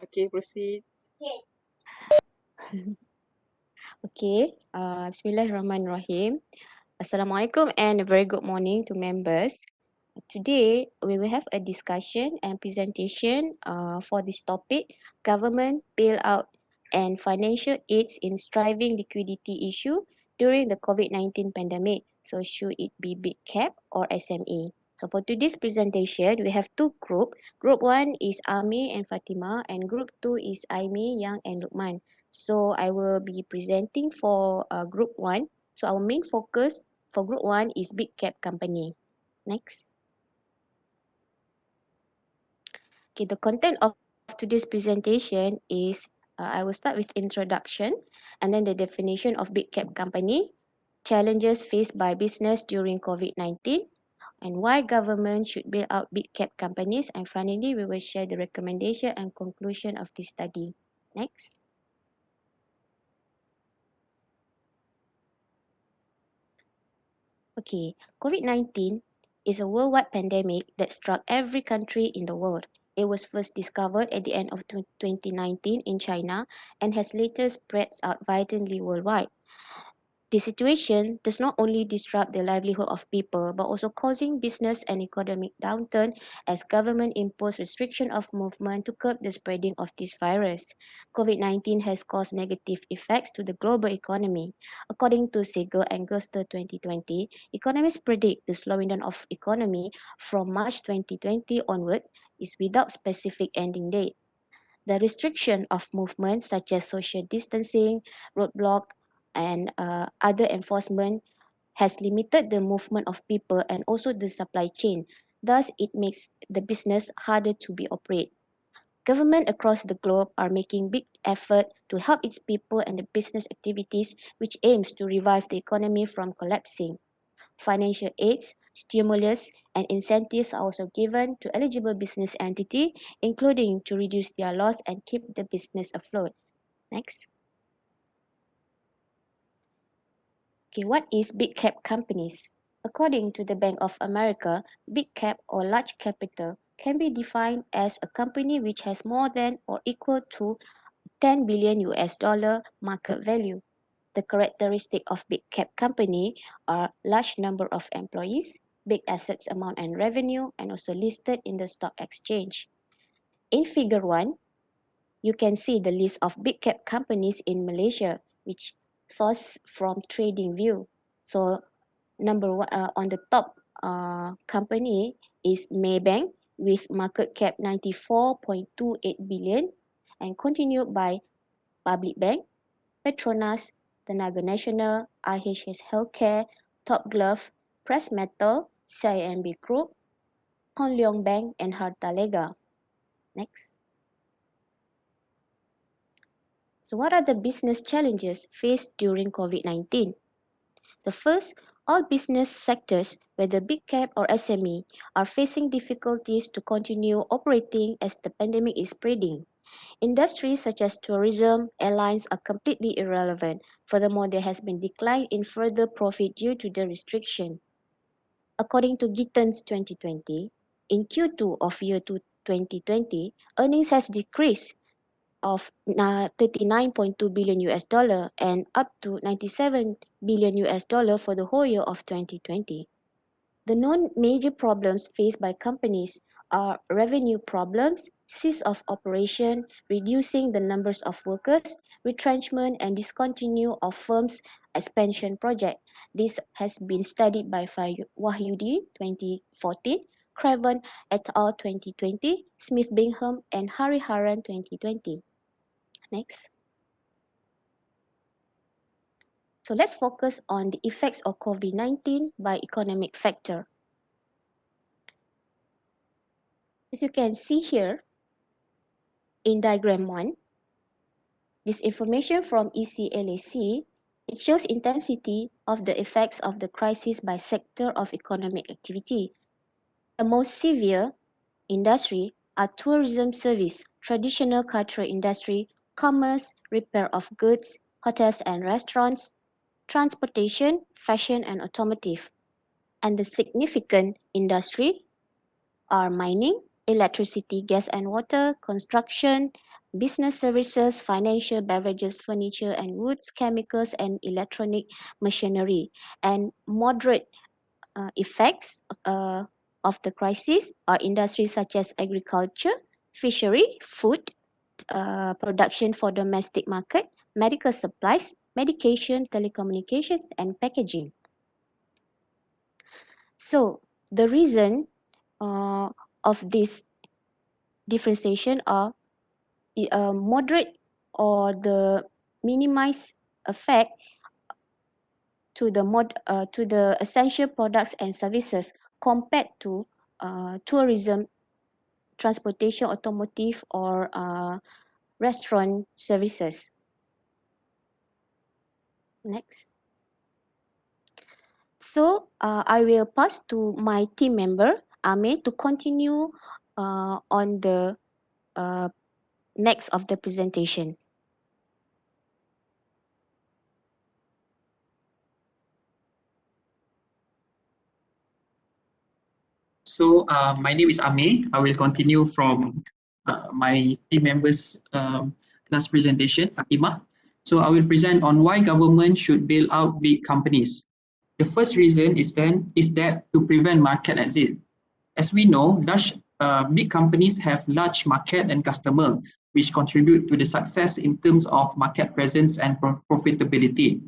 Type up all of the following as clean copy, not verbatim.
Okay, proceed. Okay, Bismillahirrahmanirrahim. Assalamualaikum and a very good morning to members. Today, we will have a discussion and presentation for this topic, government bailout and financial aids in striving liquidity issue during the COVID-19 pandemic. So, should it be big cap or SME? So, for today's presentation, we have two groups. Group 1 is Ami and Fatima, and Group 2 is Aimi, Yang, and Lukman. So, I will be presenting for Group 1. So, our main focus for Group 1 is big cap company. Next. Okay, the content of today's presentation is I will start with introduction and then the definition of big cap company, challenges faced by business during COVID-19, and why government should build out big cap companies, and finally we will share the recommendation and conclusion of this study. Next. Okay, COVID-19 is a worldwide pandemic that struck every country in the world. It was first discovered at the end of 2019 in China and has later spread out violently worldwide. The situation does not only disrupt the livelihood of people but also causing business and economic downturn as government impose restriction of movement to curb the spreading of this virus. COVID-19 has caused negative effects to the global economy. According to Siegel and Gerster 2020, economists predict the slowing down of economy from March 2020 onwards is without specific ending date. The restriction of movement such as social distancing, roadblock, and other enforcement has limited the movement of people and also the supply chain. Thus, it makes the business harder to be operate. Government across the globe are making big effort to help its people and the business activities which aims to revive the economy from collapsing. Financial aids, stimulus, and incentives are also given to eligible business entity, including to reduce their loss and keep the business afloat. Next. Okay, what is big cap companies? According to the Bank of America, big cap or large capital can be defined as a company which has more than or equal to 10 billion US dollar market value. The characteristic of big cap company are large number of employees, big assets amount and revenue, and also listed in the stock exchange. In figure 1, you can see the list of big cap companies in Malaysia, which sourced from TradingView. So number one on the top company is Maybank with market cap 94.28 billion and continued by Public Bank, Petronas, Tenaga Nasional, IHS Healthcare, Top Glove, Press Metal, CIMB Group, Hon Leong Bank, and Harta Lega. Next. So what are the business challenges faced during COVID-19? The first, all business sectors, whether big cap or SME, are facing difficulties to continue operating as the pandemic is spreading. Industries such as tourism, airlines are completely irrelevant. Furthermore, there has been decline in further profit due to the restriction. According to Gittens 2020, in Q2 of year 2020, earnings has decreased of 39.2 billion US dollar and up to 97 billion US dollar for the whole year of 2020. The known major problems faced by companies are revenue problems, cease of operation, reducing the numbers of workers, retrenchment, and discontinue of firms' expansion project. This has been studied by Wahyudi 2014, Craven et al. 2020, Smith Bingham, and Hariharan 2020. Next. So let's focus on the effects of COVID-19 by economic factor. As you can see here in diagram 1, this information from ECLAC, it shows intensity of the effects of the crisis by sector of economic activity. The most severe industry are tourism service, traditional cultural industry, commerce, repair of goods, hotels and restaurants, transportation, fashion and automotive. And the significant industry are mining, electricity, gas and water, construction, business services, financial, beverages, furniture and woods, chemicals and electronic machinery. And moderate effects of the crisis are industries such as agriculture, fishery, food, production for domestic market, medical supplies, medication, telecommunications, and packaging. So the reason uh, of this differentiation are moderate or the minimized effect to the essential products and services compared to tourism, transportation, automotive, or restaurant services. Next. So I will pass to my team member, Ame, to continue on the uh, next of the presentation. So my name is Ame. I will continue from my team members' last presentation, Fatima. So I will present on why government should bail out big companies. The first reason is that to prevent market exit. As we know, big companies have large market and customer, which contribute to the success in terms of market presence and profitability.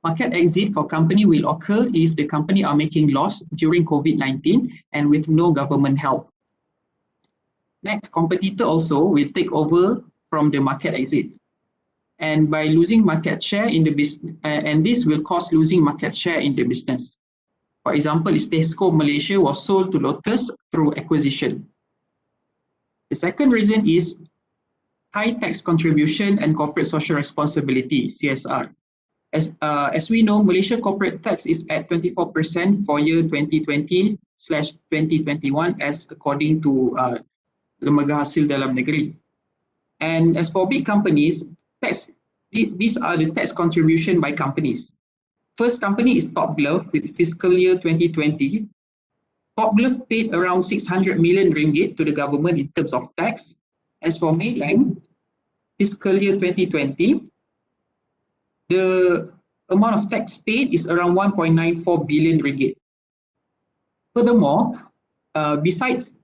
Market exit for company will occur if the company are making loss during COVID-19 and with no government help. Next, competitor also will take over from the market exit. And by losing market share in the business, and this will cause losing market share in the business. For example, Tesco Malaysia was sold to Lotus through acquisition. The second reason is high tax contribution and corporate social responsibility, CSR. As we know, Malaysia corporate tax is at 24% for year 2020/2021 as according to Lembaga Hasil Dalam Negeri. And as for big companies, these are the tax contribution by companies. First company is Top Glove with fiscal year 2020. Top Glove paid around 600 million ringgit to the government in terms of tax. As for Maybank, fiscal year 2020, the amount of tax paid is around 1.94 billion ringgit. Furthermore, besides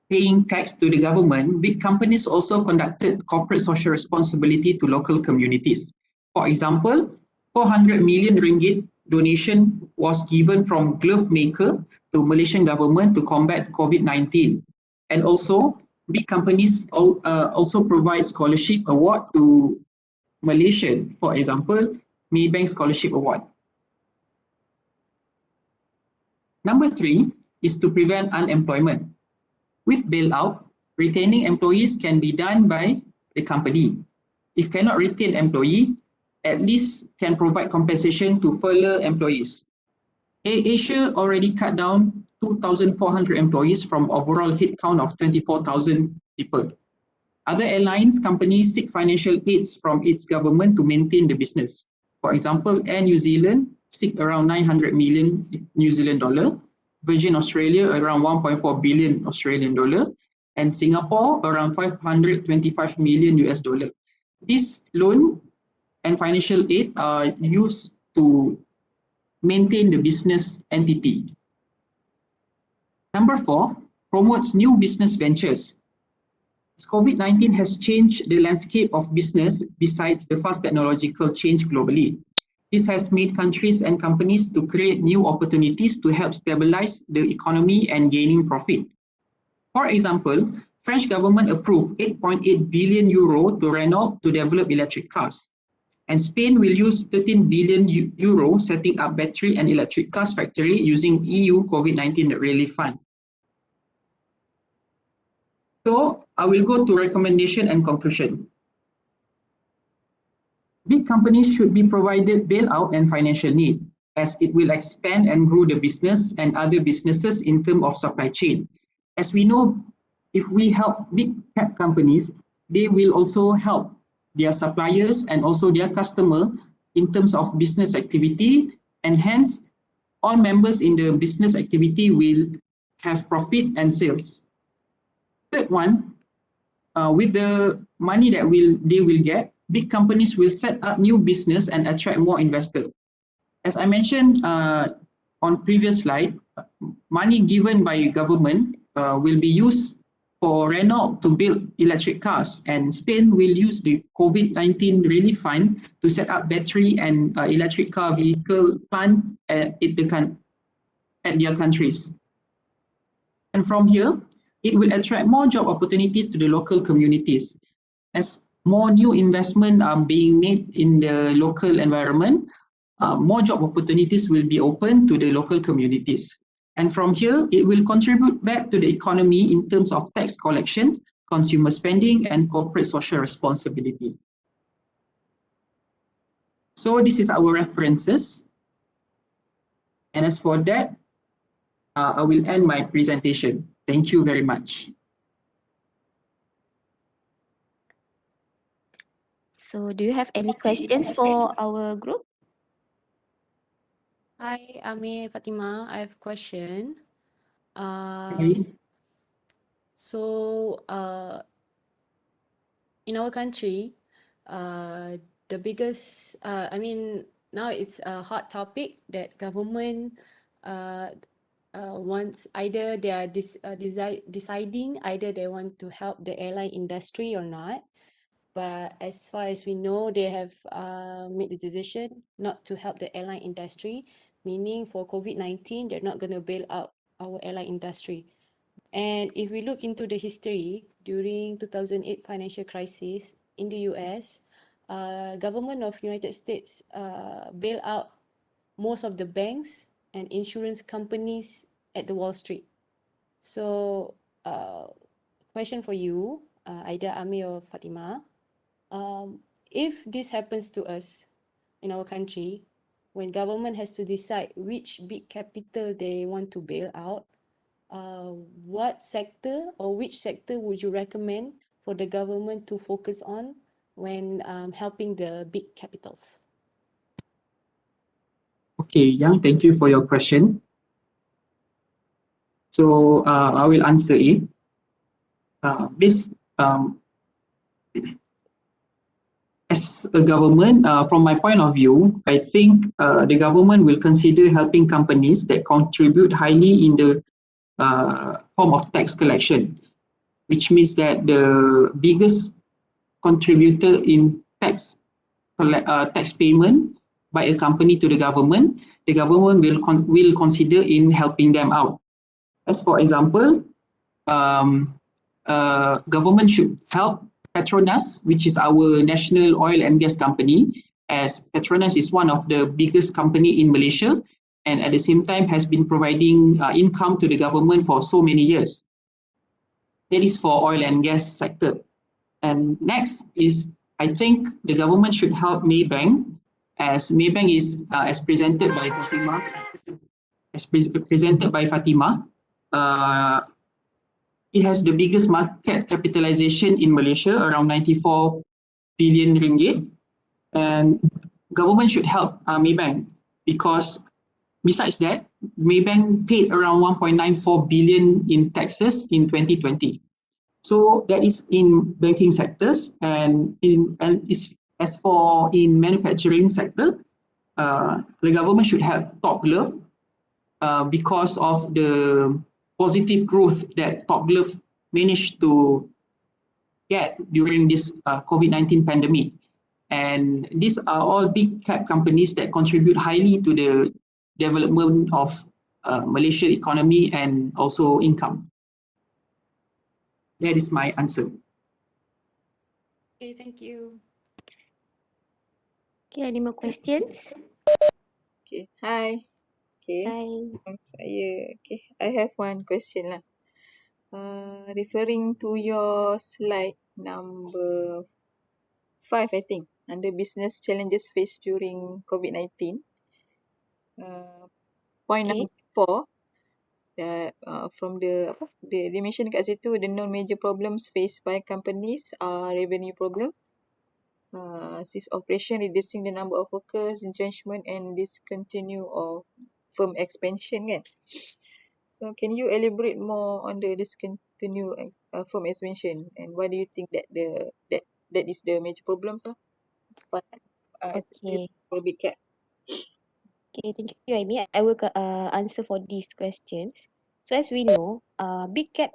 paying tax to the government, big companies also conducted corporate social responsibility to local communities. For example, 400 million ringgit donation was given from glove maker to Malaysian government to combat COVID-19. And also, big companies also provide scholarship award to Malaysian, for example, Maybank Scholarship Award. Number 3 is to prevent unemployment. With bailout, retaining employees can be done by the company. If cannot retain employee, at least can provide compensation to furlough employees. Asia already cut down 2,400 employees from overall headcount of 24,000 people. Other airlines companies seek financial aids from its government to maintain the business. For example, Air New Zealand seek around 900 million New Zealand dollar, Virgin Australia around 1.4 billion Australian dollar, and Singapore around 525 million US dollar. This loan and financial aid are used to maintain the business entity. Number 4, promotes new business ventures. COVID-19 has changed the landscape of business besides the fast technological change globally. This has made countries and companies to create new opportunities to help stabilize the economy and gaining profit. For example, French government approved 8.8 billion euro to Renault to develop electric cars. And Spain will use 13 billion euro setting up battery and electric cars factory using EU COVID-19 relief fund. So I will go to recommendation and conclusion. Big companies should be provided bailout and financial need, as it will expand and grow the business and other businesses in terms of supply chain. As we know, if we help big tech companies, they will also help their suppliers and also their customer in terms of business activity, and hence all members in the business activity will have profit and sales. Third one, with the money that they will get, big companies will set up new business and attract more investors. As I mentioned on previous slide, money given by government will be used for Renault to build electric cars, and Spain will use the COVID-19 relief fund to set up battery and electric car vehicle plant at their countries. And from here, it will attract more job opportunities to the local communities. As more new investment are being made in the local environment, more job opportunities will be open to the local communities. And from here, it will contribute back to the economy in terms of tax collection, consumer spending, and corporate social responsibility. So this is our references. And as for that, I will end my presentation. Thank you very much. So do you have any questions for our group? Hi, Ame, Fatima. I have a question. Okay. So, in our country, the biggest, now it's a hot topic that government wants, either they are deciding either they want to help the airline industry or not. But as far as we know, they have made the decision not to help the airline industry, meaning for COVID-19, they're not going to bail out our airline industry. And if we look into the history, during 2008 financial crisis in the US, government of United States bailed out most of the banks and insurance companies at the Wall Street. So, question for you, either Ami or Fatima, if this happens to us in our country, when government has to decide which big capital they want to bail out, what sector or which sector would you recommend for the government to focus on when helping the big capitals? Okay, Yang, thank you for your question. So I will answer it. This as a government, from my point of view, I think the government will consider helping companies that contribute highly in the form of tax collection, which means that the biggest contributor in tax payment by a company to the government will consider in helping them out. As for example, government should help Petronas, which is our national oil and gas company, as Petronas is one of the biggest company in Malaysia, and at the same time has been providing income to the government for so many years. That is for oil and gas sector. And next is, I think the government should help Maybank, as Maybank is as presented by Fatima. It has the biggest market capitalization in Malaysia, around 94 billion ringgit, and government should help Maybank, because besides that, Maybank paid around 1.94 billion in taxes in 2020. So that is in banking sectors, and as for in manufacturing sector, the government should help Top Glove because of the positive growth that Top Glove managed to get during this COVID-19 pandemic. And these are all big cap companies that contribute highly to the development of Malaysia economy and also income. That is my answer. Okay, thank you. Okay, any more questions? Okay, hi. Okay, Hi. saya. Okay, I have one question lah. Referring to your slide number 5, I think, under business challenges faced during COVID-19. Point Okay. number 4, from they mention kat situ, the non-major problems faced by companies are revenue problems, cease operation, reducing the number of workers, retrenchment, and discontinue of firm expansion kan. So can you elaborate more on the the new firm expansion, and why do you think that that is the major problems but Okay. for big cap? Okay, thank you, Amy. I will answer for these questions. So as we know, Big Cap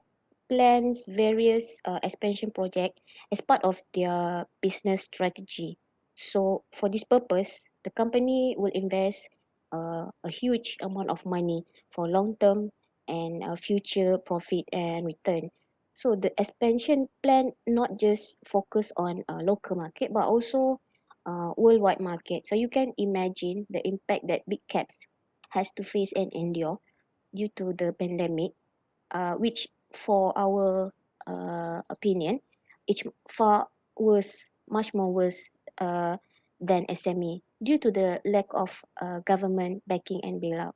plans various expansion project as part of their business strategy. So for this purpose, the company will invest a huge amount of money for long-term and future profit and return. So the expansion plan not just focus on local market, but also worldwide market. So you can imagine the impact that big caps has to face and endure due to the pandemic, which for our opinion, it's far worse, much more worse than SME due to the lack of government backing and bailout.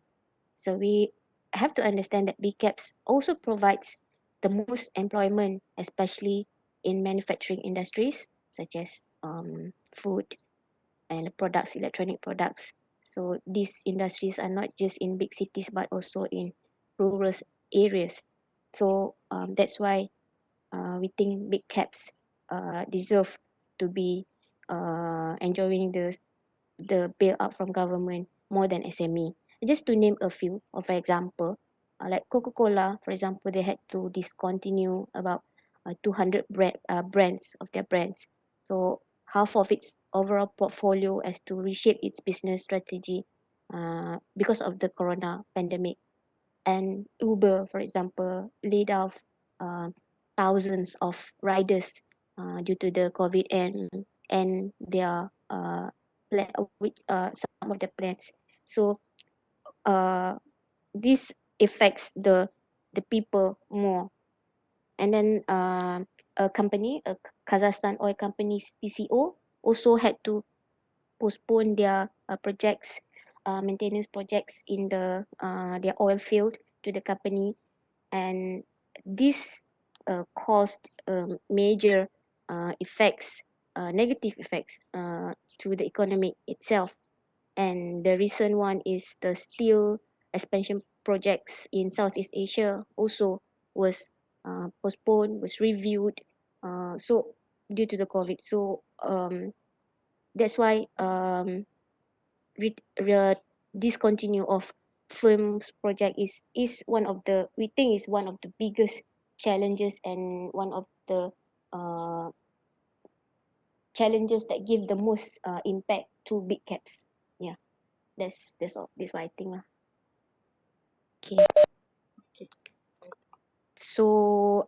So we have to understand that big caps also provides the most employment, especially in manufacturing industries such as food, and products, electronic products. So these industries are not just in big cities but also in rural areas. So that's why we think big caps deserve to be enjoying the bailout from government more than SME. Just to name a few, or for example, like Coca-Cola, for example, they had to discontinue about 200 brands of their brands. So half of its overall portfolio as to reshape its business strategy because of the corona pandemic. And Uber, for example, laid off uh, thousands of riders due to the COVID and their with some of the plans. So uh, this affects the people more. And then a company, a Kazakhstan oil company TCO, also had to postpone their projects, maintenance projects in their oil field to the company, and this caused major effects, negative effects to the economy itself. And the recent one is the steel expansion projects in Southeast Asia also was postponed, was reviewed. So due to the COVID, so that's why discontinue of firms project is one of the, we think is one of the biggest challenges and one of the uh, challenges that give the most impact to big caps. Yeah, that's all. That's what I think lah. Okay, Okay. so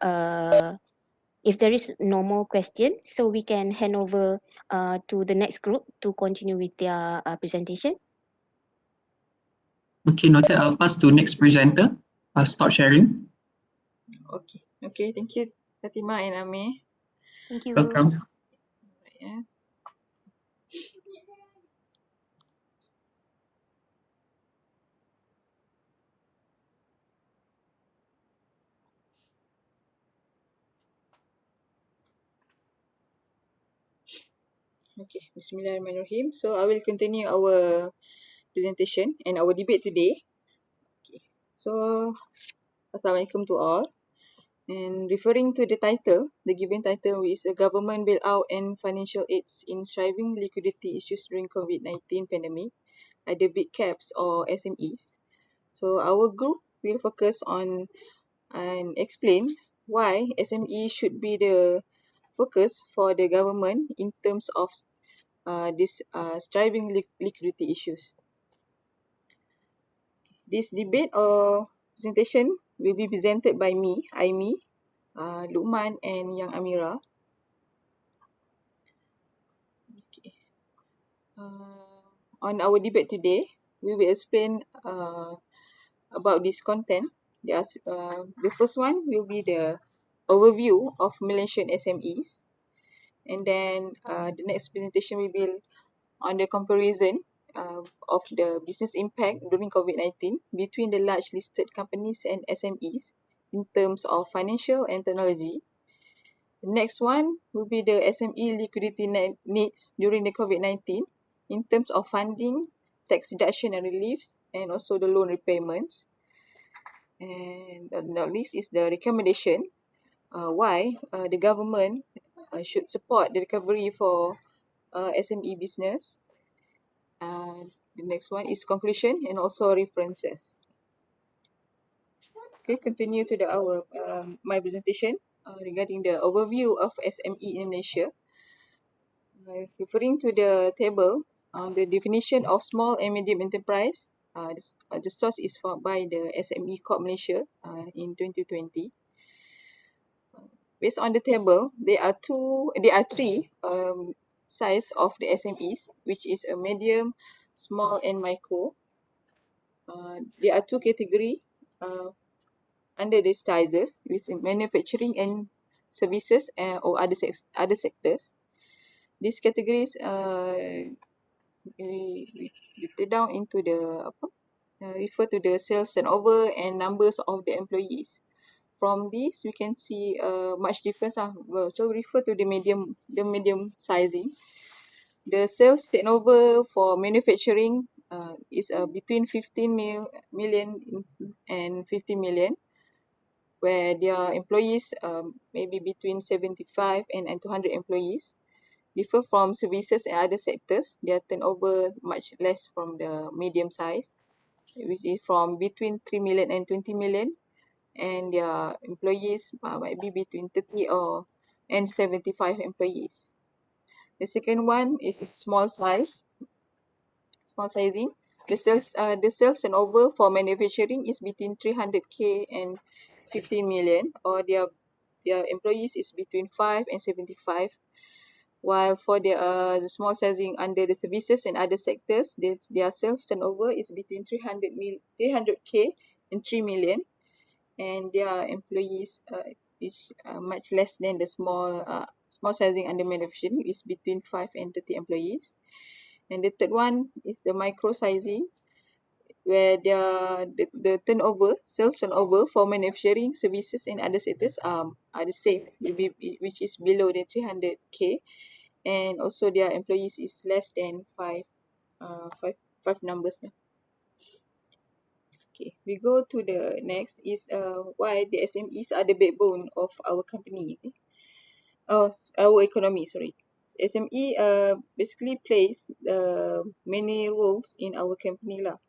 if there is no more question, so we can hand over to the next group to continue with their presentation. Okay, noted. I'll pass to next presenter. I'll start sharing. Okay. Okay. Thank you, Fatima and Ame. Thank you. Welcome. Yeah. Okay. Bismillahirrahmanirrahim. So I will continue our presentation and our debate today. Okay. So Assalamualaikum to all. And referring to the title, the given title is a government bailout and financial aids in striving liquidity issues during COVID-19 pandemic, either big caps or SMEs. So our group will focus on and explain why SME should be the focus for the government in terms of this striving liquidity issues. This debate or presentation will be presented by me, Aimi, Lukman and Yang Amira. Okay. On our debate today, we will explain about this content. The first one will be the overview of Malaysian SMEs, and then the next presentation will be on the comparison of the business impact during COVID-19 between the large listed companies and SMEs in terms of financial and technology. The next one will be the SME liquidity needs during the COVID-19 in terms of funding, tax deduction and reliefs, and also the loan repayments. And not least is the recommendation why the government should support the recovery for SME business. The next one is conclusion and also references. Okay, continue to our my presentation regarding the overview of SME in Malaysia. Referring to the table, the definition of small and medium enterprise, the source is by the SME Corp Malaysia in 2020. Based on the table, there are three size of the SMEs, which is a medium, small, and micro. There are two categories under these sizes, which is manufacturing and services or other sectors. These categories written down into the refer to the sales turnover and numbers of the employees. From this, we can see much difference. So refer to the medium sizing. The sales turnover for manufacturing is between 15 million and 50 million, where their employees maybe between 75 and 200 employees. Differ from services and other sectors, their turnover much less from the medium size, which is from between 3 million and 20 million, and their employees might be between 30 and 75 employees. The second one is small sizing. The sales turnover for manufacturing is between 300k and 15 million, or their employees is between 5 and 75. While for the small sizing under the services and other sectors, their sales turnover is between 300k and 3 million, and their employees is much less than the small sizing under manufacturing, is between 5 and 30 employees. And the third one is the micro sizing, where the sales turnover for manufacturing, services, and other sectors are the same, which is below the 300k, and also their employees is less than five numbers. Okay, we go to the next is why the SMEs are the backbone of our company. Okay? Our economy, sorry. SME basically plays many roles in our company lah.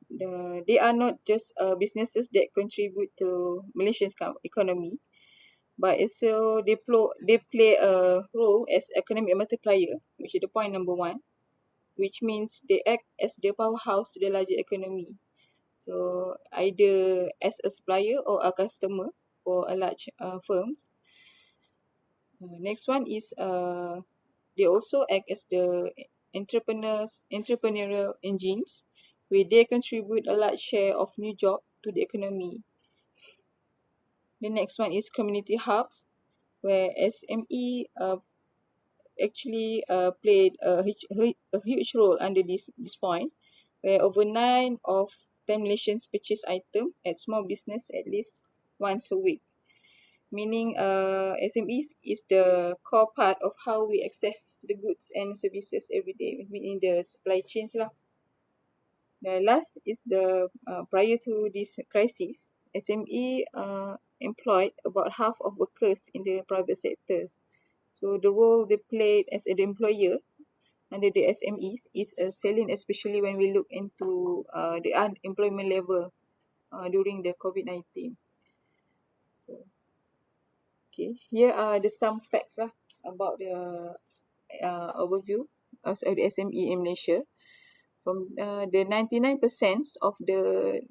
They are not just businesses that contribute to Malaysia's economy, but also they play a role as economic multiplier, which is the point number one, which means they act as the powerhouse to the larger economy. So either as a supplier or a customer for a large firms. Next one is they also act as the entrepreneurial engines, where they contribute a large share of new job to the economy. The next one is community hubs, where SME actually played a huge role under this point, where over 9 of 10 Malaysians purchase item at small business at least once a week. Meaning SMEs is the core part of how we access the goods and services every day, in the supply chains lah. The last is the prior to this crisis, SME employed about half of workers in the private sectors. So the role they played as an employer under the SMEs is salient, especially when we look into the unemployment level during the COVID-19. So, okay, here are some facts lah about the overview of the SME in Malaysia. From the 99% of the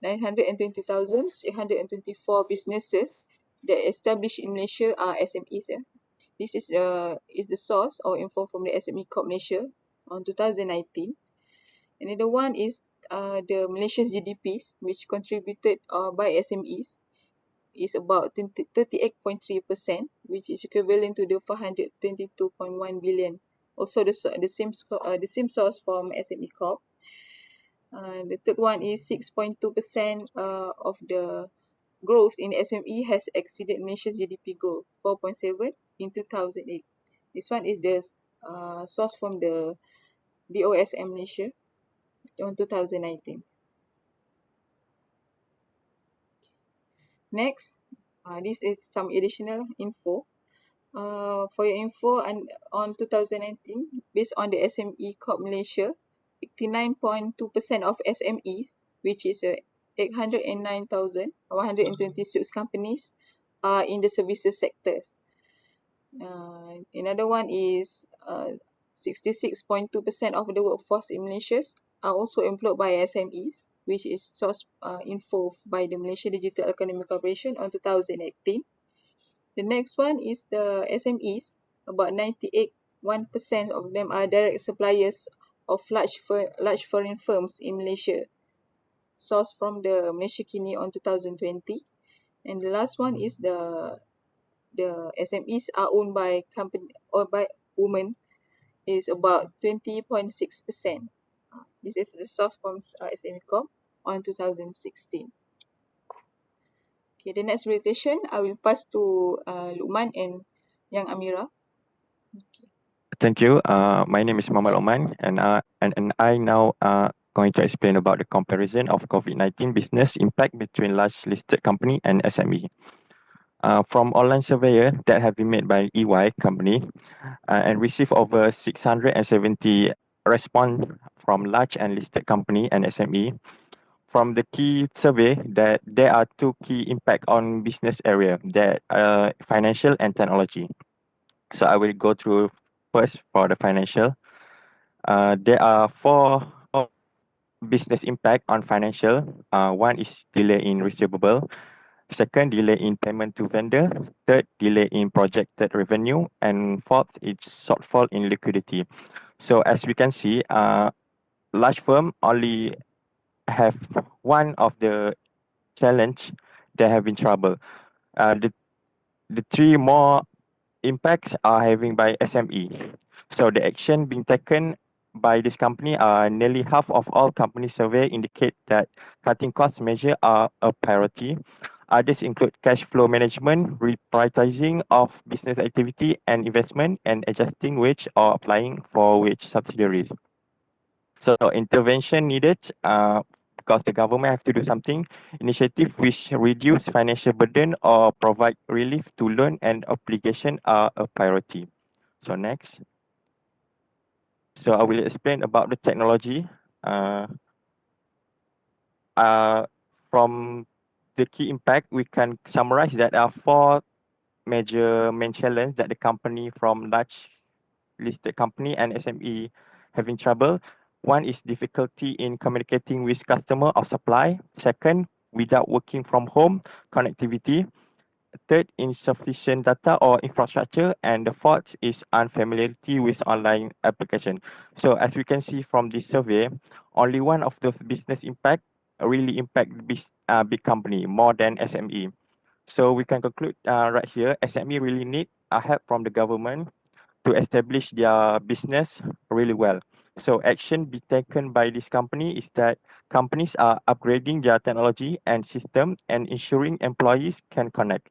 920,624 businesses that established in Malaysia are SMEs. This is the source or info from the SME Corp Malaysia on 2019. Another one is the Malaysia's GDPs, which contributed by SMEs, is about 38.3%, which is equivalent to the 422.1 billion. Also the same source from SME Corp. The third one is 6.2% of the growth in SME has exceeded Malaysia's GDP growth, 4.7 in 2008. This one is the source from the DOSM Malaysia on 2019. Next, This is some additional info. For your info, and on 2019, based on the SME Corp Malaysia, 89.2% of SMEs, which is 809,126 companies, are in the services sectors. Another one is 66.2% of the workforce in Malaysia are also employed by SMEs, which is source info by the Malaysia Digital Economy Corporation on 2018. The next one is the SMEs. About 98.1% of them are direct suppliers of large foreign firms in Malaysia, sourced from the Malaysia Kini on 2020. And the last one is the SMEs are owned by company or by women, is about 20.6%. This is the source from SME Corp on 2016. Okay, the next presentation I will pass to Lukman and Yang Amira. Okay. Thank you. My name is Muhammad Oman, and I now going to explain about the comparison of COVID-19 business impact between large listed company and SME. From online surveyor that have been made by EY company and received over 670 response from large and listed company and SME. From the key survey, that there are two key impact on business area, that financial and technology. So I will go through first for the financial. There are four business impact on financial. One is delay in receivable. Second, delay in payment to vendor. Third, delay in projected revenue. And fourth, it's shortfall in liquidity. So as we can see, large firm only have one of the challenge, they have in trouble. The three more impacts are having by SME. So the action being taken by this company are nearly half of all company survey indicate that cutting cost measure are a priority. Others include cash flow management, reprioritizing of business activity and investment, and adjusting wage or applying for wage subsidiaries. So intervention needed because the government have to do something. Initiative which reduce financial burden or provide relief to loan and obligation are a priority. So next. So I will explain about the technology. Uh, from the key impact, we can summarize that there are four major main challenge that the company from large listed company and SME having trouble. One is difficulty in communicating with customer or supply. Second, without working from home, connectivity. Third, insufficient data or infrastructure. And the fourth is unfamiliarity with online application. So as we can see from this survey, only one of those business impact really impact big company more than SME. So we can conclude right here, SME really need a help from the government to establish their business really well. So action be taken by this company is that companies are upgrading their technology and system and ensuring employees can connect.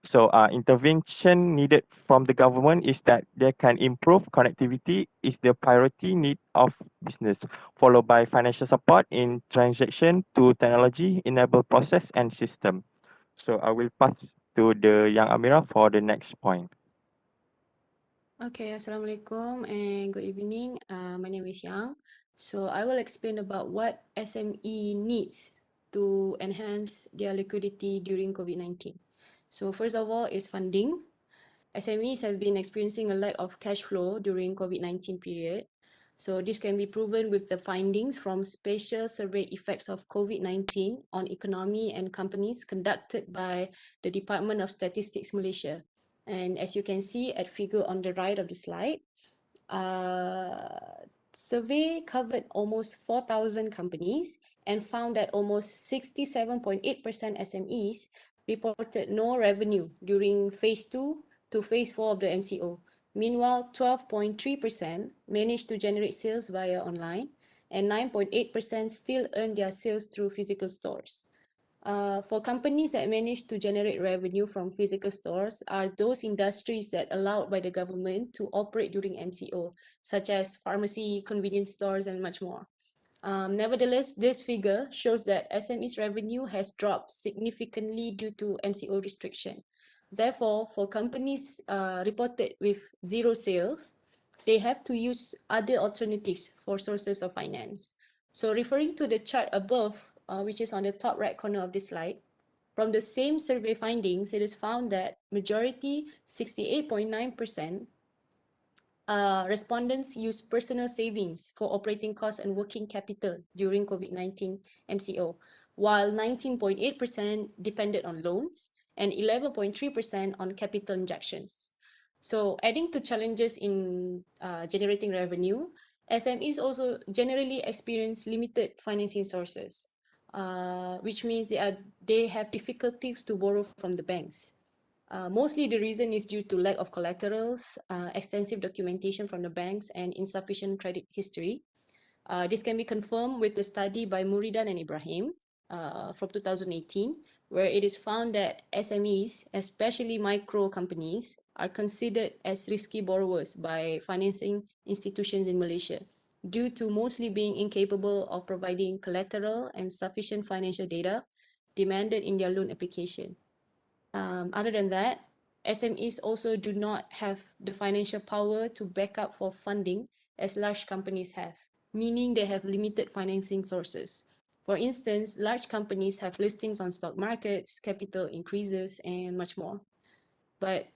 So intervention needed from the government is that they can improve connectivity is the priority need of business, followed by financial support in transaction to technology enable process and system. So I will pass to the Young Amira for the next point. Okay, Assalamualaikum and good evening. My name is Yang. So I will explain about what SME needs to enhance their liquidity during COVID-19. So first of all is funding. SMEs have been experiencing a lack of cash flow during COVID-19 period. So this can be proven with the findings from spatial survey effects of COVID-19 on economy and companies conducted by the Department of Statistics Malaysia. And as you can see at figure on the right of the slide, survey covered almost 4,000 companies and found that almost 67.8% SMEs reported no revenue during phase 2 to phase 4 of the MCO. Meanwhile, 12.3% managed to generate sales via online and 9.8% still earned their sales through physical stores. For companies that manage to generate revenue from physical stores are those industries that allowed by the government to operate during MCO, such as pharmacy, convenience stores, and much more. Nevertheless, this figure shows that SME's revenue has dropped significantly due to MCO restriction. Therefore, for companies reported with zero sales, they have to use other alternatives for sources of finance. So referring to the chart above, which is on the top right corner of this slide, from the same survey findings, it is found that majority, 68.9%, respondents used personal savings for operating costs and working capital during COVID-19 MCO, while 19.8% depended on loans and 11.3% on capital injections. So adding to challenges in generating revenue, SMEs also generally experience limited financing sources, which means they have difficulties to borrow from the banks. Mostly the reason is due to lack of collaterals, extensive documentation from the banks, and insufficient credit history. This can be confirmed with the study by Muridan and Ibrahim from 2018, where it is found that SMEs, especially micro companies, are considered as risky borrowers by financing institutions in Malaysia due to mostly being incapable of providing collateral and sufficient financial data demanded in their loan application. Other than that, SMEs also do not have the financial power to back up for funding as large companies have, meaning they have limited financing sources. For instance, large companies have listings on stock markets, capital increases, and much more. But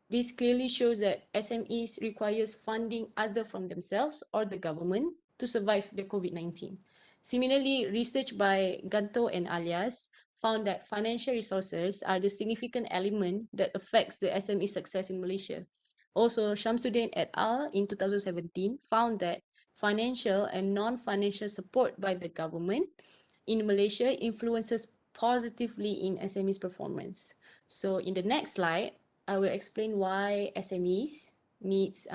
this clearly shows that SMEs requires funding either from themselves or the government to survive the COVID-19. Similarly, research by Ganto and Alias found that financial resources are the significant element that affects the SME success in Malaysia. Also, Shamsuddin et al. In 2017 found that financial and non-financial support by the government in Malaysia influences positively in SMEs' performance. So in the next slide, I will explain why SMEs needs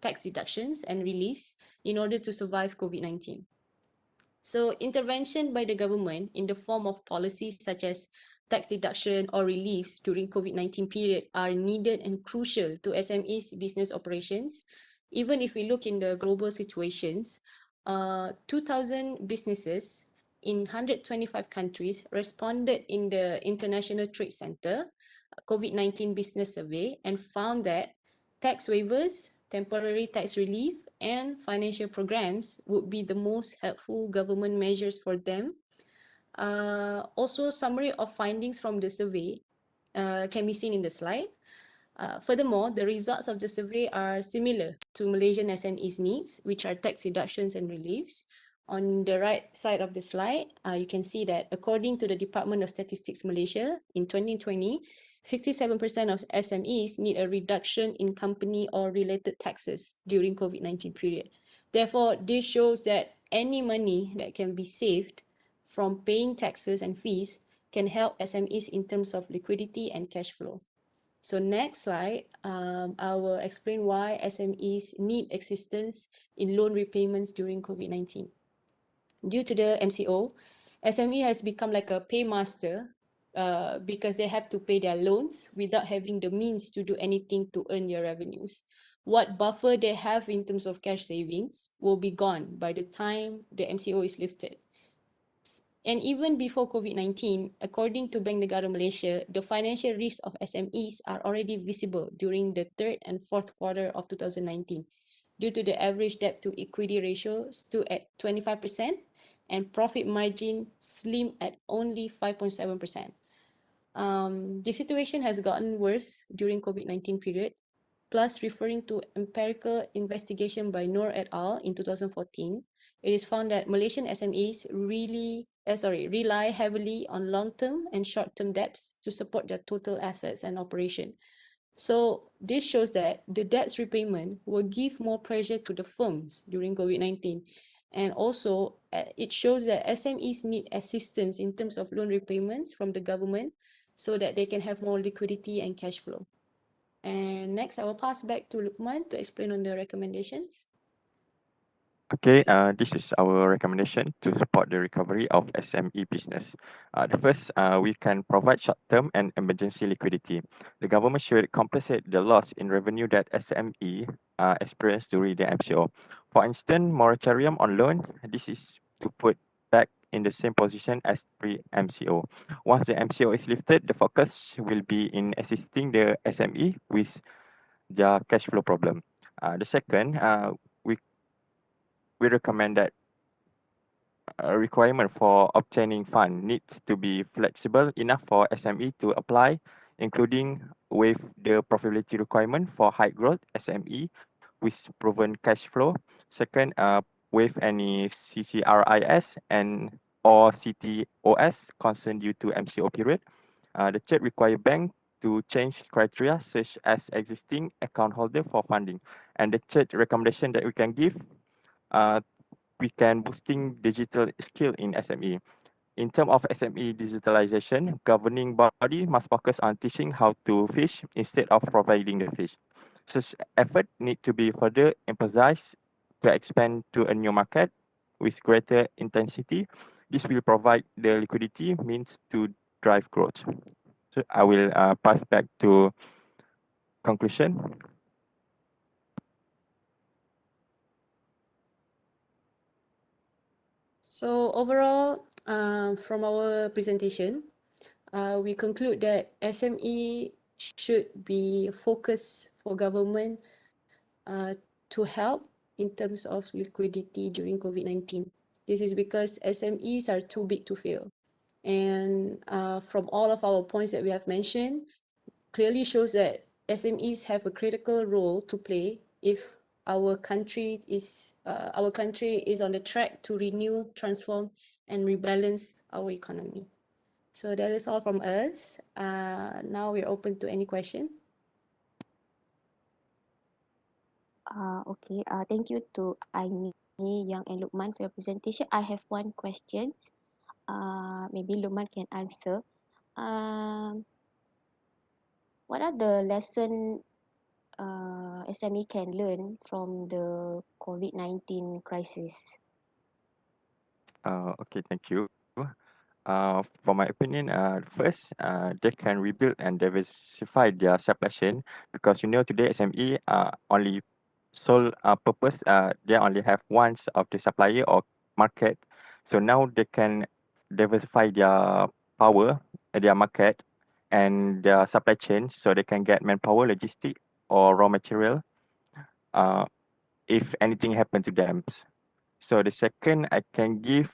tax deductions and reliefs in order to survive COVID-19. So intervention by the government in the form of policies such as tax deduction or reliefs during COVID-19 period are needed and crucial to SMEs business operations. Even if we look in the global situations, 2,000 businesses in 125 countries responded in the International Trade Center COVID-19 business survey and found that tax waivers, temporary tax relief, and financial programs would be the most helpful government measures for them. Also, summary of findings from the survey can be seen in the slide. Furthermore, the results of the survey are similar to Malaysian SMEs needs, which are tax deductions and reliefs. On the right side of the slide, you can see that according to the Department of Statistics Malaysia, in 2020, 67% of SMEs need a reduction in company or related taxes during COVID-19 period. Therefore, this shows that any money that can be saved from paying taxes and fees can help SMEs in terms of liquidity and cash flow. So next slide, I will explain why SMEs need assistance in loan repayments during COVID-19. Due to the MCO, SME has become like a paymaster because they have to pay their loans without having the means to do anything to earn their revenues. What buffer they have in terms of cash savings will be gone by the time the MCO is lifted. And even before COVID-19, according to Bank Negara Malaysia, the financial risks of SMEs are already visible during the third and fourth quarter of 2019 due to the average debt to equity ratio stood at 25% and profit margin slim at only 5.7%. The situation has gotten worse during COVID-19 period. Plus, referring to empirical investigation by Noor et al. In 2014, it is found that Malaysian SMEs rely heavily on long-term and short-term debts to support their total assets and operation. So this shows that the debts repayment will give more pressure to the firms during COVID-19. And also, it shows that SMEs need assistance in terms of loan repayments from the government so that they can have more liquidity and cash flow. And next, I will pass back to Lukman to explain on the recommendations. Okay, this is our recommendation to support the recovery of SME business. The first, we can provide short-term and emergency liquidity. The government should compensate the loss in revenue that SME experienced during the MCO. For instance, moratorium on loan. This is to put back in the same position as pre-MCO. Once the MCO is lifted, the focus will be in assisting the SME with their cash flow problem. The second, we recommend that a requirement for obtaining fund needs to be flexible enough for SME to apply, including with the profitability requirement for high growth SME with proven cash flow. Second, with any CCRIS and or CTOS concerned due to MCO period. The third require bank to change criteria such as existing account holder for funding. And the third recommendation that we can give, uh, we can boosting digital skill in SME. In terms of SME digitalization, governing body must focus on teaching how to fish instead of providing the fish. Such effort need to be further emphasized to expand to a new market with greater intensity. This will provide the liquidity means to drive growth. So I will pass back to conclusion. So overall, from our presentation, we conclude that SME should be focused for government to help in terms of liquidity during COVID-19. This is because SMEs are too big to fail. And from all of our points that we have mentioned, clearly shows that SMEs have a critical role to play if our country is on the track to renew, transform, and rebalance our economy. So that is all from us. Now we're open to any question. Okay. Thank you to Aini, Yang, and Lukman for your presentation. I have one question. Maybe Lukman can answer. What are the lesson SME can learn from the COVID-19 crisis? Okay, thank you. For my opinion, first, they can rebuild and diversify their supply chain because today SME only sole purpose they only have one of the supplier or market. So now they can diversify their power, their market, and their supply chain so they can get manpower, logistic, or raw material. If anything happen to them. So the second I can give,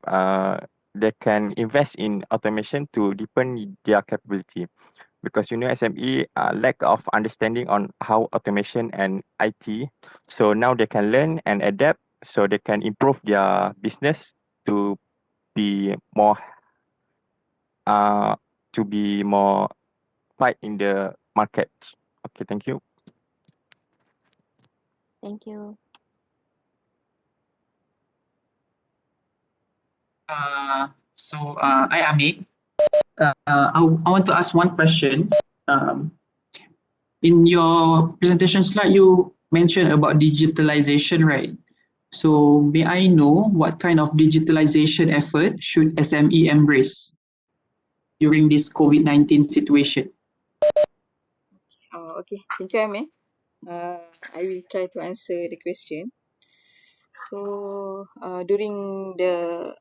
they can invest in automation to deepen their capability because SME lack of understanding on how automation and IT. So now they can learn and adapt so they can improve their business to be more uh fight in the market. Okay, thank you. Thank you. I Ami. I want to ask one question. In your presentation slide, you mentioned about digitalization, right? So may I know what kind of digitalization effort should SME embrace during this COVID-19 situation? Okay, thank you, Ame. I will try to answer the question. So, during the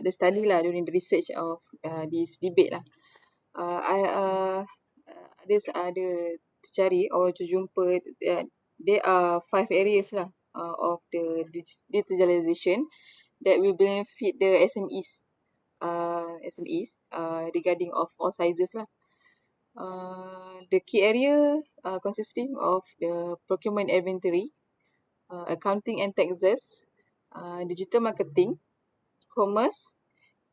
study lah, during the research of this debate lah, ada tercari or terjumpa there are 5 areas lah of the digitalization that will benefit the SMEs regarding of all sizes lah. The key area consisting of the procurement inventory, accounting and taxes, digital marketing, commerce,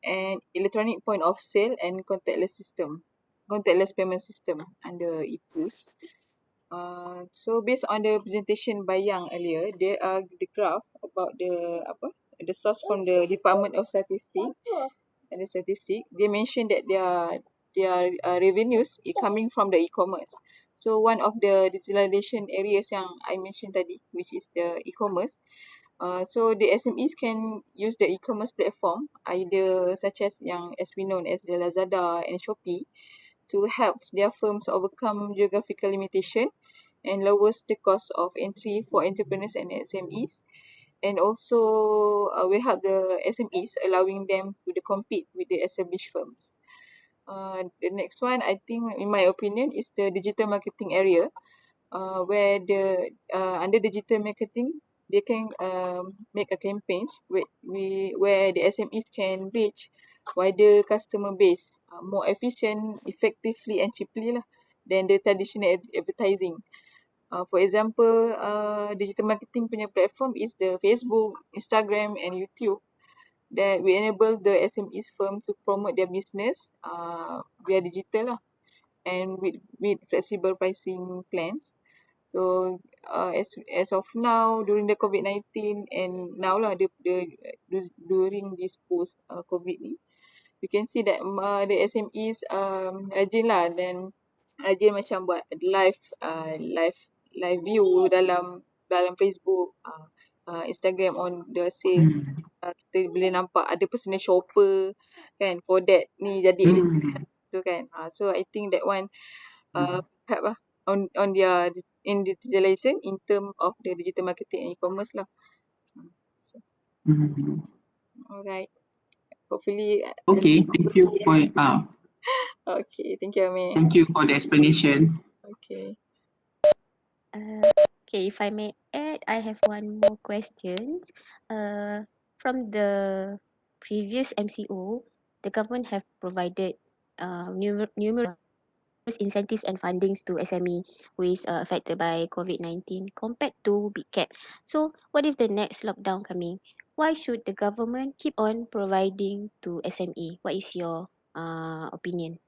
and electronic point of sale and contactless payment system under EPUS. So based on the presentation by Yang earlier, there are the graph about the source from the Department of Statistics and the Statistics. They mentioned that their revenues is coming from the e-commerce. So one of the digitalization areas yang I mentioned tadi, which is the e-commerce. So the SMEs can use the e-commerce platform either such as as we know as the Lazada and Shopee to help their firms overcome geographical limitation and lowers the cost of entry for entrepreneurs and SMEs. and also we help the SMEs, allowing them to compete with the established firms. The next one, I think, in my opinion, is the digital marketing area, where under digital marketing they can make a campaigns where the SMEs can reach wider customer base more efficient, effectively and cheaply lah than the traditional advertising. For example, digital marketing punya platform is the Facebook, Instagram and YouTube that will enable the SMEs firm to promote their business via digital lah, and with flexible pricing plans. So as of now, during the COVID-19 and now lah during this post COVID ni, you can see that the SMEs rajin lah, dan rajin macam buat live view dalam Facebook, Instagram on the sale. Kita boleh nampak ada personal shopper kan, for that ni jadi tu kan. So I think that one help lah on their in digitalization in term of the digital marketing and e-commerce lah. So, alright. Hopefully. Okay, thank you for Okay, thank you, Amir. thank you for the explanation. Okay. Okay, if I may add, I have one more question. From the previous MCO, the government have provided numerous incentives and fundings to SME who is affected by COVID-19 compared to big cap. So, what if the next lockdown coming? Why should the government keep on providing to SME? What is your opinion?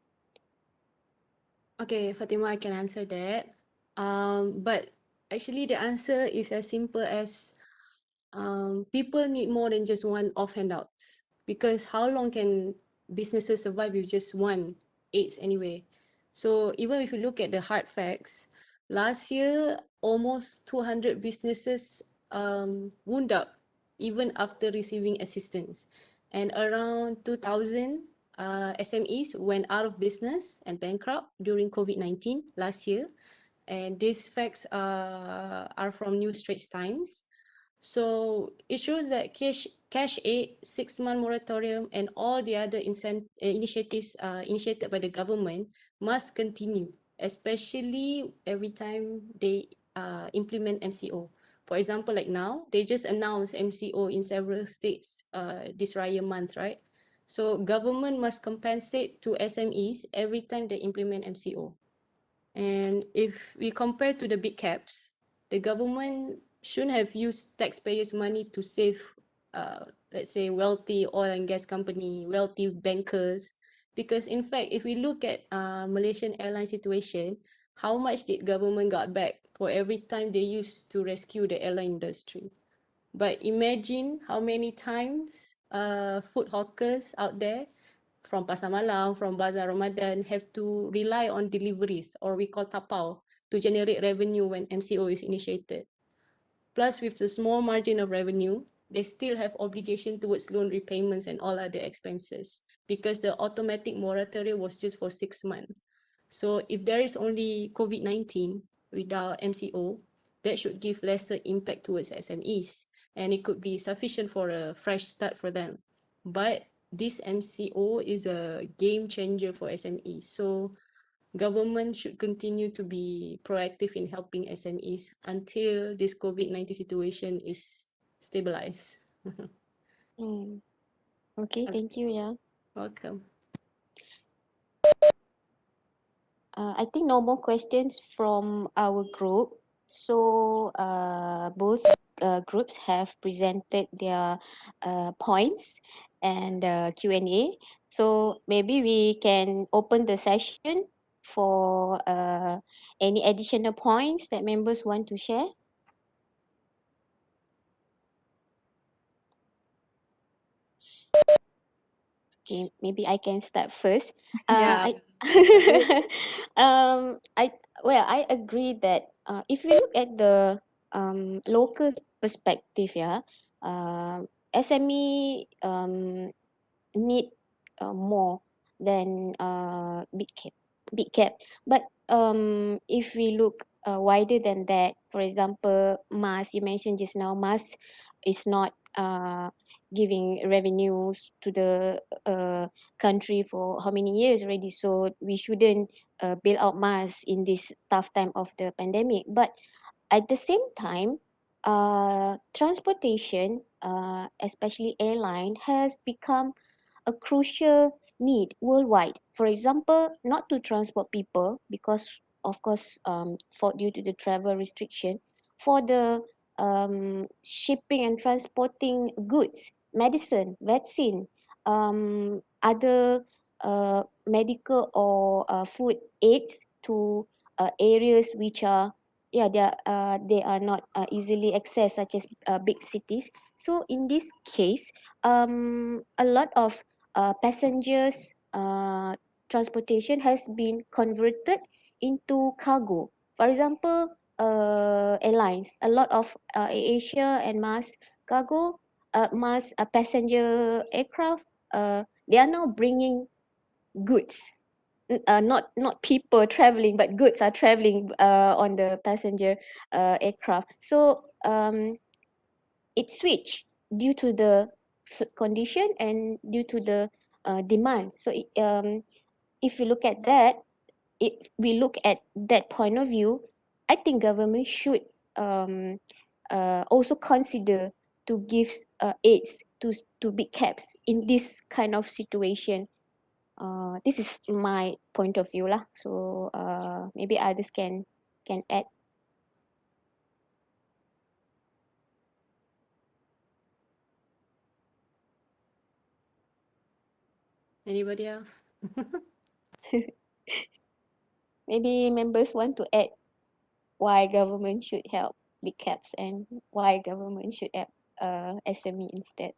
Okay, Fatima, I can answer that. But actually the answer is as simple as people need more than just one-off handouts, because how long can businesses survive with just one aids anyway? So even if you look at the hard facts, last year almost 200 businesses wound up even after receiving assistance, and around 2,000 SMEs went out of business and bankrupt during COVID-19 last year. And these facts are from New Straits Times. So it shows that cash aid, 6-month moratorium, and all the other initiatives initiated by the government must continue, especially every time they implement MCO. For example, like now, they just announced MCO in several states this Raya month, right? So government must compensate to SMEs every time they implement MCO. And if we compare to the big caps, the government shouldn't have used taxpayers' money to save, let's say, wealthy oil and gas company, wealthy bankers. Because in fact, if we look at Malaysian airline situation, how much did government got back for every time they used to rescue the airline industry? But imagine how many times food hawkers out there from Pasar Malam, from Bazaar Ramadan have to rely on deliveries, or we call tapau, to generate revenue when MCO is initiated. Plus, with the small margin of revenue, they still have obligation towards loan repayments and all other expenses, because the automatic moratorium was just for 6 months. So if there is only COVID-19 without MCO, that should give lesser impact towards SMEs, and it could be sufficient for a fresh start for them. But this MCO is a game changer for SMEs. So government should continue to be proactive in helping SMEs until this COVID-19 situation is stabilized. Okay, thank you, yeah. Welcome. I think no more questions from our group. So both groups have presented their points and Q&A. So maybe we can open the session for any additional points that members want to share. Okay, maybe I can start first. Yeah. I agree that if we look at the local perspective, yeah, SME need more than big cap. But if we look wider than that. For example, mask, you mentioned just now, mask is not giving revenues to the country for how many years already. So we shouldn't bail out mask in this tough time of the pandemic. But at the same time, transportation, especially airline, has become a crucial need worldwide. For example, not to transport people because, of course, for due to the travel restriction, for the shipping and transporting goods, medicine, vaccine, other medical or food aids to areas which are, yeah, they are not easily accessed, such as big cities. So in this case, a lot of passengers transportation has been converted into cargo. For example, airlines, a lot of Asia and mass cargo, mass passenger aircraft, they are now bringing goods. Not people traveling, but goods are traveling on the passenger aircraft. So it switched due to the condition and due to the demand. So if you look at that, if we look at that point of view, I think government should also consider to give aids to big caps in this kind of situation. This is my point of view lah. So maybe others can add. Anybody else? Maybe members want to add why government should help big caps and why government should help SME instead.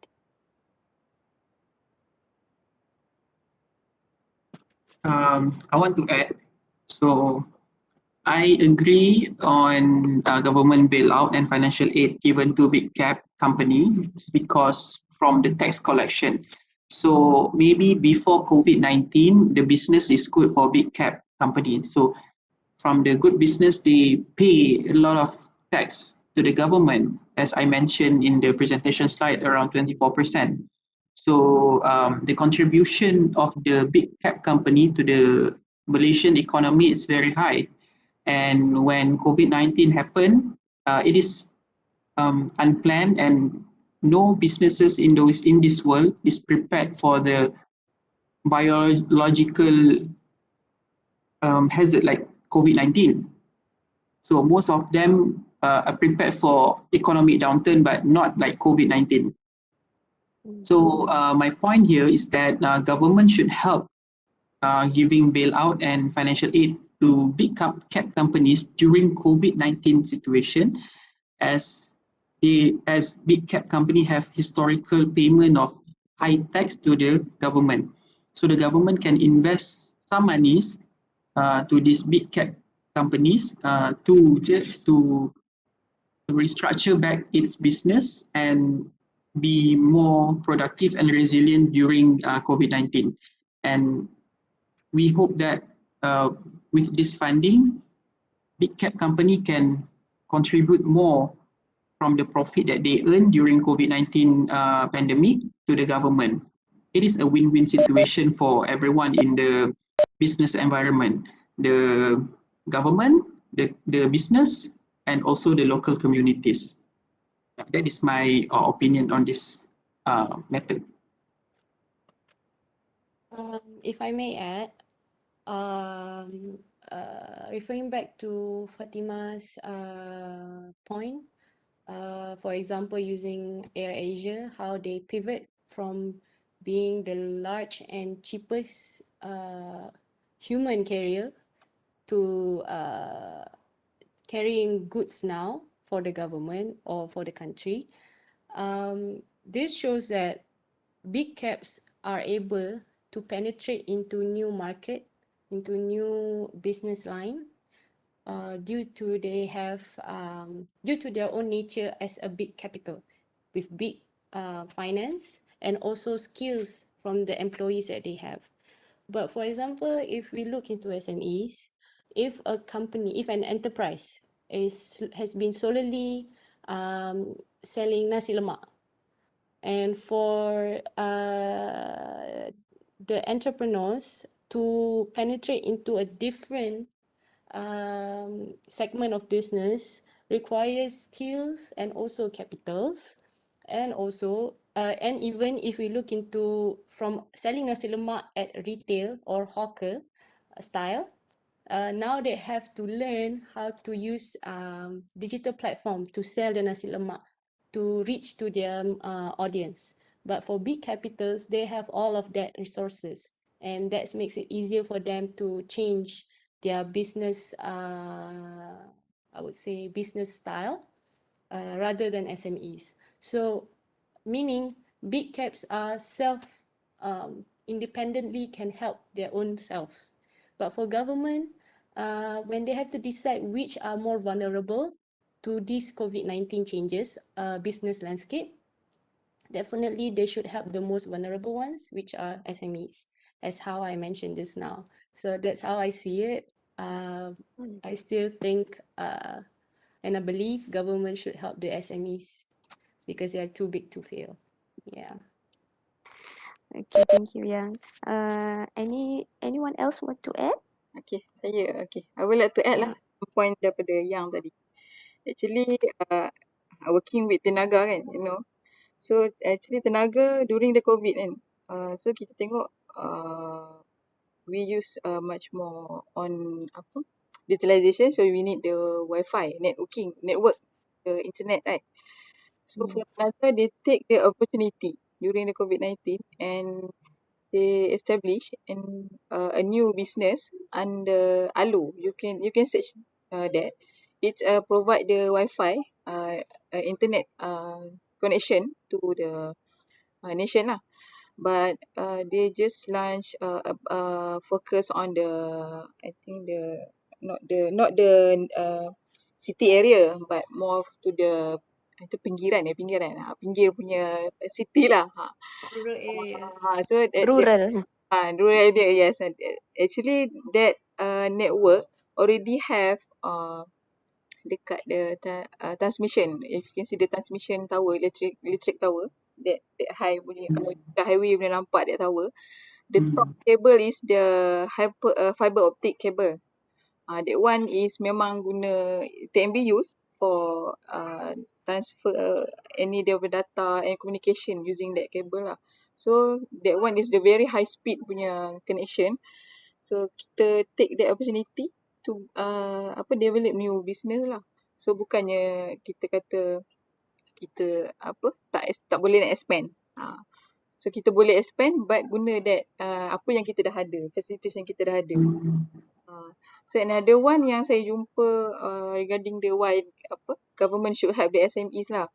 I want to add. So I agree on government bailout and financial aid given to big cap companies because from the tax collection. So maybe before COVID-19, the business is good for big cap companies. So from the good business, they pay a lot of tax to the government, as I mentioned in the presentation slide, around 24%. So the contribution of the big cap company to the Malaysian economy is very high. And when COVID-19 happened, it is unplanned, and no businesses in this world is prepared for the biological hazard like COVID-19. So most of them are prepared for economic downturn, but not like COVID-19. So my point here is that government should help giving bailout and financial aid to big cap companies during COVID-19 situation, as big cap company have historical payment of high tax to the government. So the government can invest some monies to these big cap companies to restructure back its business and be more productive and resilient during COVID-19. And we hope that with this funding, big cap company can contribute more from the profit that they earn during COVID-19 pandemic to the government. It is a win-win situation for everyone in the business environment, the government, the business, and also the local communities. That is my opinion on this method. If I may add, referring back to Fatima's point, for example, using AirAsia, how they pivot from being the large and cheapest human carrier to carrying goods now for the government or for the country. This shows that big caps are able to penetrate into new market, into new business line, due to due to their own nature as a big capital with big finance and also skills from the employees that they have. But for example, if we look into SMEs, if a company, if an enterprise has been solely selling nasi lemak, and for the entrepreneurs to penetrate into a different segment of business requires skills and also capitals, and also and even if we look into from selling nasi lemak at retail or hawker style, now they have to learn how to use digital platform to sell the nasi lemak to reach to their audience. But for big capitals, they have all of that resources, and that makes it easier for them to change their business, I would say business style, rather than SMEs. So meaning big caps are independently can help their own selves. But for government, when they have to decide which are more vulnerable to these COVID-19 changes, business landscape, definitely they should help the most vulnerable ones, which are SMEs, as how I mentioned just now. So that's how I see it. I still think and I believe government should help the SMEs because they are too big to fail. Yeah. Okay, thank you, Yang. Anyone else want to add? Okay, saya okay. I would like to add lah point daripada yang tadi. Actually, working with tenaga kan, you know. So actually tenaga during the COVID kan, so kita tengok we use much more on apa utilization, so we need the Wi-Fi, network, the internet, right? So for tenaga, they take the opportunity during the COVID-19 and they establish a new business under ALO. You can search that. It's provide the Wi-Fi, internet connection to the nation lah. But they just launch focus on the I think the not the city area, but more to the itu pinggiran pinggir punya city lah. Rural areas. So that Rural. rural area, yes. Actually, that network already have dekat the transmission. If you can see the transmission tower, electric tower, that high punya, kalau dekat highway boleh nampak that tower. The top cable is the fiber optic cable. That one is memang guna can be used for transfer any data and communication using that cable lah. So that one is the very high speed punya connection. So kita take that opportunity to develop new business lah. So bukannya kita kata kita tak boleh nak expand. So kita boleh expand but guna that apa yang kita dah ada, facilities yang kita dah ada. So another one yang saya jumpa regarding the why government should help the SMEs lah.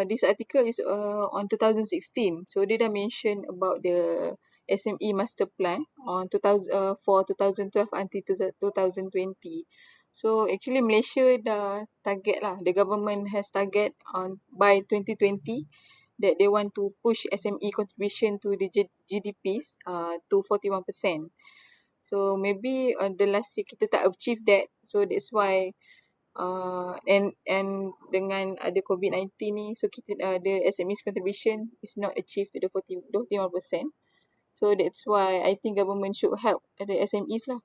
This article is on 2016. So dia dah mention about the SME master plan on 2012 until 2020. So actually Malaysia dah target lah. The government has target on by 2020 that they want to push SME contribution to the GDPs to 41%. So maybe the last year kita tak achieve that. So that's why and dengan ada COVID-19 ni, so kita the SME's contribution is not achieved to the 41%. So that's why I think government should help the SMEs lah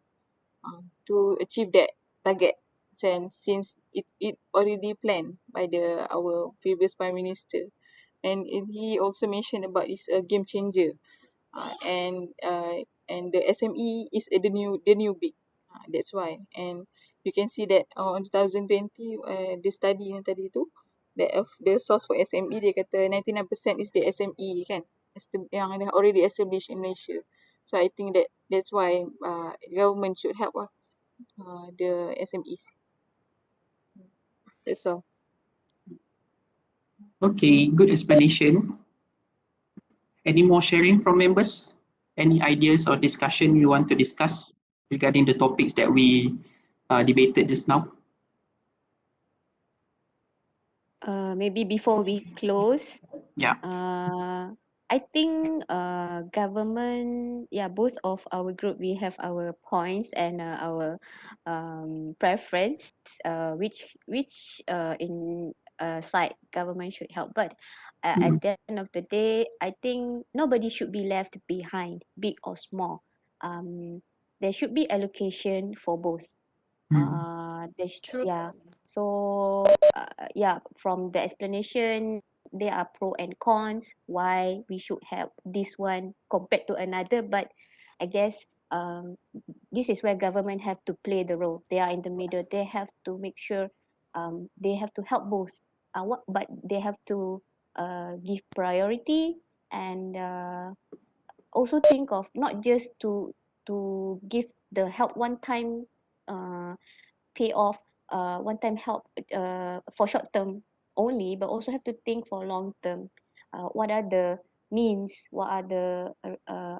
to achieve that target. Since it already planned by our previous Prime Minister, and he also mentioned about it's a game changer. And the SME is the new big. That's why. And you can see that on 2020 the study yang tadi tu, that the source for SME dia kata 99% is the SME kan, yang already established in Malaysia. So I think that's why government should help the SMEs. That's all. Okay, good explanation. Any more sharing from members? Any ideas or discussion you want to discuss regarding the topics that we debated just now? Maybe before we close, Yeah. I think government, yeah, both of our group, we have our points and our preference, which in side government should help. But at the end of the day, I think nobody should be left behind, big or small. There should be allocation for both. True. Yeah. So yeah, from the explanation, there are pro and cons why we should help this one compared to another. But I guess this is where government have to play the role. They are in the middle. They have to make sure they have to help both. But they have to give priority and also think of not just to give the help one time uh, pay off one time help for short term only, but also have to think for long term. What are the means? What are the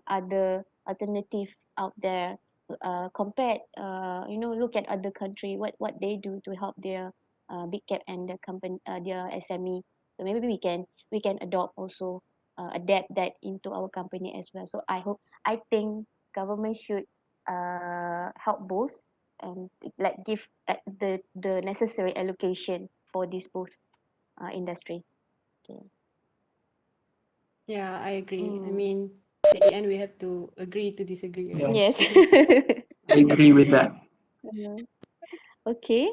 other alternative out there? Compared, look at other country, what they do to help their big cap and the company, their SME. So maybe we can adopt also adapt that into our company as well. So I think government should help both and like give the necessary allocation for this both industry. Okay. Yeah, I agree. I Mm. mean, at the end, we have to agree to disagree, right? Yes, Yes. I agree with that. Okay.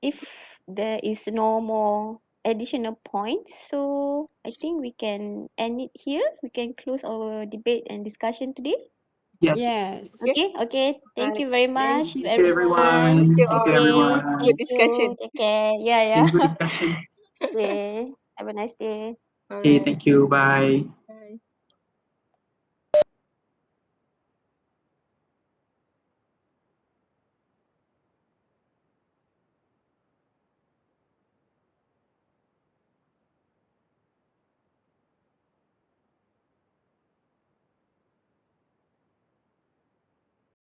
If there is no more additional points, so I think we can end it here. We can close our debate and discussion today. Yes. Yes. Okay. Okay. Thank you very Thank much to you. Thank you, everyone. everyone. Thank you Thank you, all. Okay. everyone. Good Thank discussion. you. Take care. Yeah. Okay, Yeah. good discussion. Okay. Have a nice day. Okay, Alright. thank you. Bye.